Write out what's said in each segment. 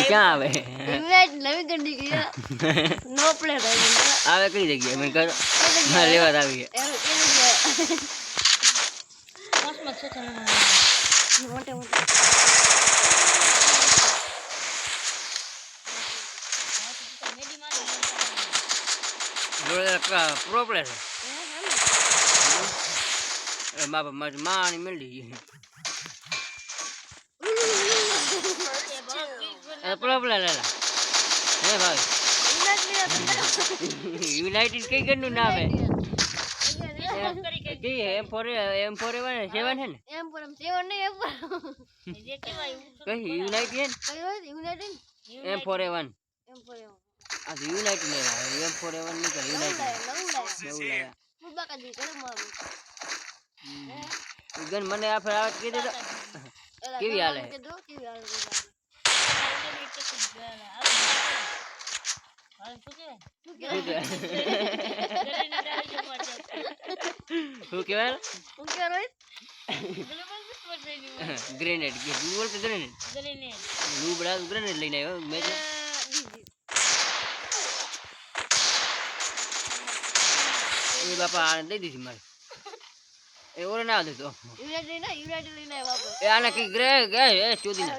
ક્યાં આવે નો પ્લેટ આવે કઈ જગ્યાએ મને કહો લેવા આવી મોટે મોટે પ્રોબ્લેમ માની મેળવી પ્રોબ્લેમ લેલા હે ભાઈ યુનાઇટેડ કઈ ગણનું નામ હે M4 7 है ना M4 7 नहीं कहीं यूनाइटेड M4A1 आज यूनाइटेड नहीं रहा M4A1 नहीं कर यूनाइटेड बुबा का जी करे मारो गन मने आप फिर आवाज के दे दो केवी हाल है હું કેવાય ગ્રેનેડ કે બોલ કે ગ્રેનેડ લૂબડા ગ્રેનેડ લઈને આવ્યો મેં એ બાપા આને દઈ દીધી મારે એ ઓરે ના દેતો યુનાઇટેડ લઈને આવ્યો એ આને કે ગ્રે ગે એ ચોદી ના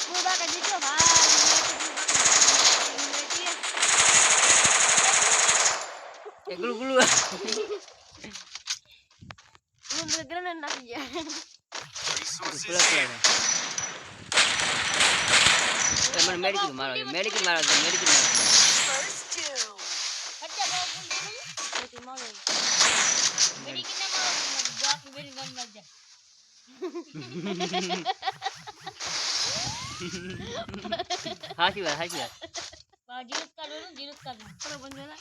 बुबा का जी को भाई गुलू गुलू मुझे ग्रेनेड ना किया मैं मेडिकल मारो मेडिकल अच्छा मारो मेडिकल ना मारो बाप मेरी गन मत जा हाची बात जीरोस का दो चलो बन गया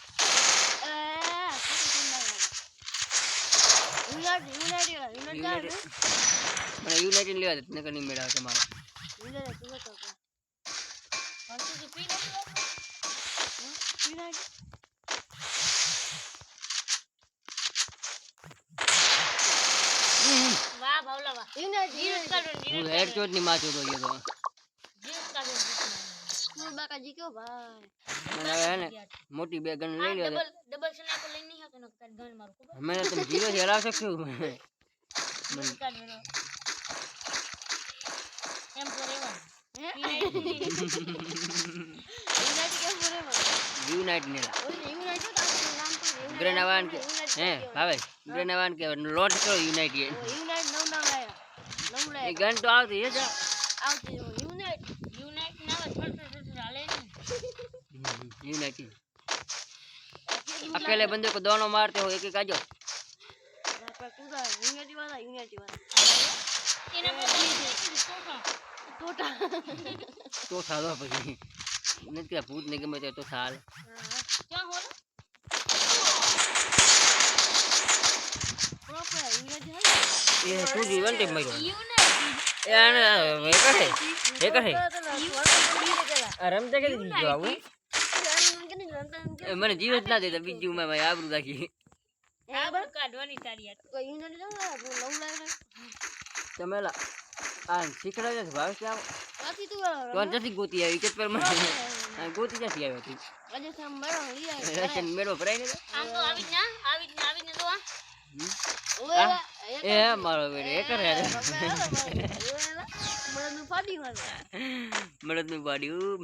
यूनाइटेड लेवा दे नकर नहीं मेड़ा તમારો यूनाइटेड तो बता फालतू से पी लो यूनाइटेड वाह भावला वाह यूनाइटेड का હું હેડશોટ ની માચો તો ये तो जीरोस का दो बुबा का जी को भाई मैंने है ना मोटी બે ગન લઈ લ્યો डबल स्नाइपर ले नहीं है तो गन मारो मैंने तुम जीरो से हरा सकते हो यूनाइट ने ग्रेनावान के हैं भाई ग्रेनावान के लॉन्च करो यूनाइट ये ये गन तो आती है जा यूनाइट ना डाले यूनाइट अकेले बंदे को दोनों मारते हो एक एक आजो यूनाइट वाला तो सालो પછી નથી કે ભૂત ને ગમે તો સાલ क्या हो रहा प्रोपर यूनाइट ये तू जीवन टीम में એ આને એ કરે રમતે કે દીજો આવું મને જીવ જ ના દેતા બીજું માં આબરૂ રાખી આબરૂ કાઢવાની તારી યાર કોઈ યુનાઇટ લવ લાગે તમેલા આ શીખડાય છે ભાવ કે આથી તું તો જતી ગોતી આવી કે પર મને ગોતી જતી આવી હતી આજે સમ મેળો લઈ આવી રેશન મેળો ભરાઈ ને આમ તો આવી ને તો એ મારો બેટો એ કરે મળદનું ફાડ્યું મળદનું પાડ્યું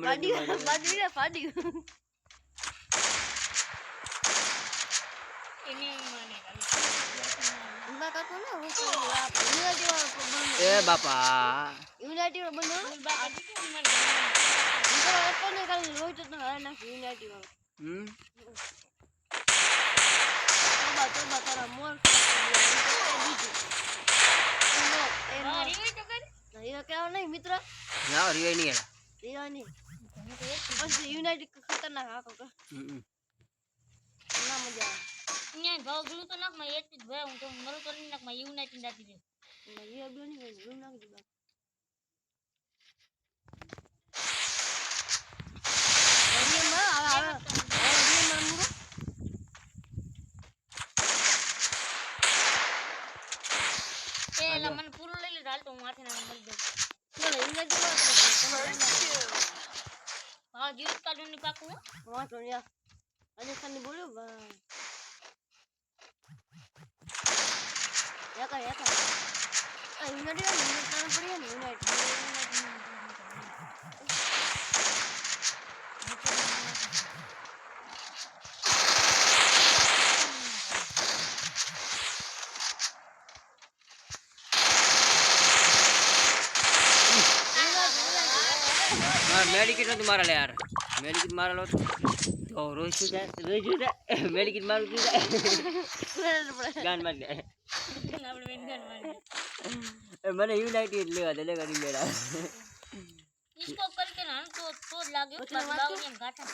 એ બાપા યુનાઇટેડ બનો કોને કાલે રોજ તો ના યુનાઇટેડ તો બતા મોર રિવાઈ કેવો નહીં મિત્ર ના રિવાઈ નહીં રિવાઈ નહીં બસ યુનાઇટેડ ખતરનાક આકો ના મજા અહીંયા ભાવ ગળું તો નાખ માં એક જ ભાઈ હું તો મરો તો નહીં નાખ માં યુનાઇટેડ દાતી દે ये अब नहीं है रूम नाख दे પૂરું લઈ લે હાલ તો હું માથે ના મરી દઉં ચલો ઇંગ્લિશ હા જીત કાઢું ની પાકું વાંચો યાર રાજસ્થાનની બોલ્યો ભાઈ યાકા આ યુનાઇટેડ તાણ પડી ને યુનાઇટેડ હા મેડિકેટ નતું મારા લે યાર મેડિકેટ મારા લો તો રોજ શું જાય મેડિકેટ મારું શું જાય ગાન માર લે આપણે વેંગન મારી મને યુનાઇટેડ લેવા દે લે કરી લેડા સ્ટોપ કરકે ના તો જ લાગ્યો બાવળી એમ ગાઠા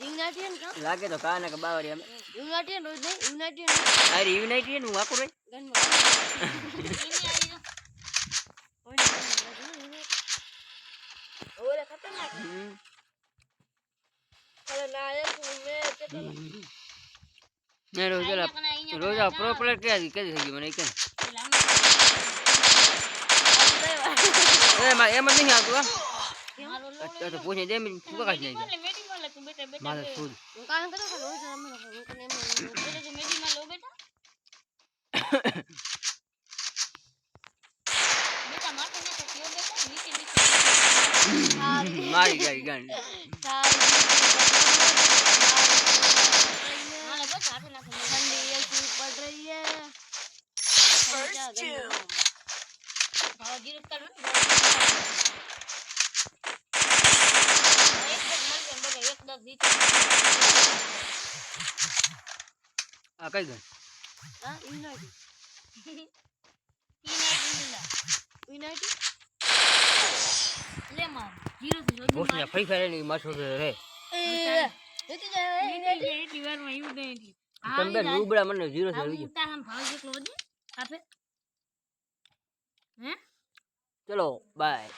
યુનાઇટેડ કા લાગે તો કાના કે બાવરી એમ યુનાઇટેડ રોજ નહીં યુનાઇટેડ અરે યુનાઇટેડ હું આકું રે ગનમાં એની આવી જો ઓરે ખતરનાક અરે ના એક મે કે ને રોજ રોજ પ્રો પ્લેયર કે થઈ ગયું મને કે એમ નહીં આવતું હા તો પૂછે દે મિનિટ ફૂકા કાઢી જાય મેડી માં લે તું બેટા બેટા મારે શું કામ કરો કે રોજ રમે હું કને એમ બેટા તું મેડી માં લો બેટા બેટા માથે ને થયો બેટા નીચે નીચે મારી ગઈ ગન હાલે બસ હાથે નાખો ठंडी ऐसी पड़ रही है ભાવ જીરો કાઢો એક દસ જીત આ કઈ ગન हाँ यूनाइटेड यूनाइटेड લે માર જીરો થી બોસ ને ફ્રી ફાયર ની માછો રે जीती जाए એટલી વાર માં યુ દે એટલી તમે રૂબડા મને 0 છે આ આવી ઉતા હમ ભાવ જેટલો વધી આપે હે ચલો બાય